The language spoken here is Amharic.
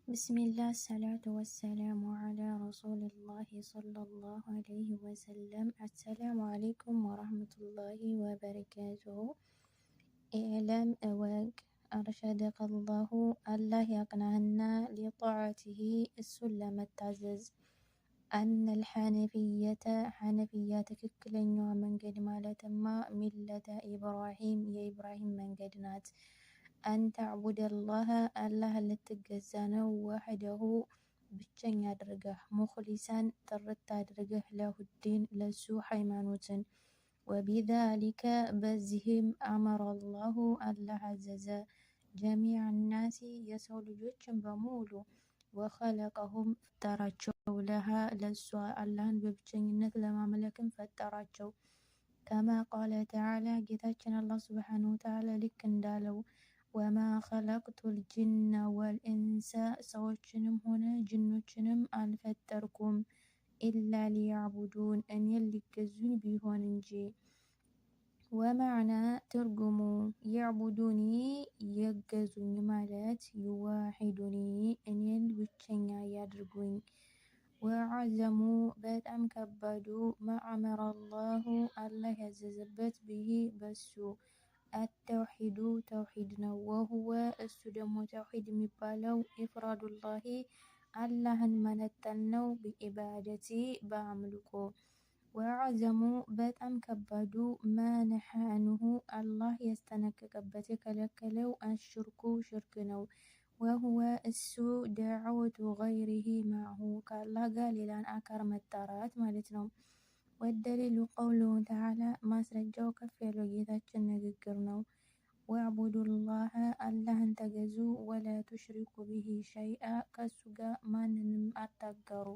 ቢስሚላህ ሰላቱ ወሰላሙ አላ ረሱሊላህ ሰለላሁ አለይሂ ወሰለም። አሰላሙ አለይኩም ወረህመቱላሂ ወበረካቱሁ። ኢዕለም እወቅ አርሸደከላሁ አላህ ያቅናህና ሊጣዓቲሂ እሱን ለመታዘዝ አነል ሐነፊየተ ሐነፊያ ትክክለኛዋ መንገድ ማለትማ ሚለተ ኢብራሂም የኢብራሂም መንገድ ናት። አንተዕቡደላህ አላህ ልትገዛ ነው። ወሕደሁ ብቸኛ አድርገህ ሙኽሊሰን ጥርት አድርገህ ለሁዲን ለሱ ሃይማኖትን። ወቢዛሊከ በዚህም አመረላሁ አላህ አዘዘ ጀሚዐ ናሲ የሰው ልጆችን በሙሉ ወኸለቀሁም ፈጠራቸው ለሃ ለሷ አላህን በብቸኝነት ለማምለክም ፈጠራቸው። ከማ ቃለ ተዓላ ጌታችን አላህ ሱብሓነሁ ወተዓላ ልክ እንዳለው ወማ ኸለቅቱል ጅነ ወልኢንሰ ሰዎችንም ሆነ ጅኖችንም አልፈጠርኩም ኢላ ሊያዕቡዱን እኔን ሊገዙኝ ቢሆን እንጂ። ወመዕና ትርጉሙ ያዕቡዱኒ የገዙኝ ማለት ይዋሒዱኒ እኔን ብቸኛ ያድርጉኝ። ወዐዘሙ በጣም ከባዱ ማዕመረላሁ አላህ ያዘዘበት ብሂ በሱ አተውሒዱ ተውሒድ ነው። ወሁወ እሱ ደግሞ ተውሒድ የሚባለው ኢፍራዱላሂ አላህን መነጠል ነው። ቢዒባደቲ በአምልኮ። ወዐዘሙ በጣም ከባዱ ማነሃ አንሁ አላህ ያስጠነቀቀበት የከለከለው አሽርኩ ሽርክ ነው። ወሁወ እሱ ደዕወቱ ገይሪሂ ማዕሁ ከአላህ ጋር ሌላን አካል መጣራት ማለት ነው። ወደሊሉ ቀውሉሁ ተዓላ ማስረጃው ከፍ ያለው ጌታችን ንግግር ነው። ወዕቡዱላህ አላህን ተገዙ ወላ ቱሽሪኩ ቢሂ ሸይአ ከሱ ጋር ማንንም አታጋሩ።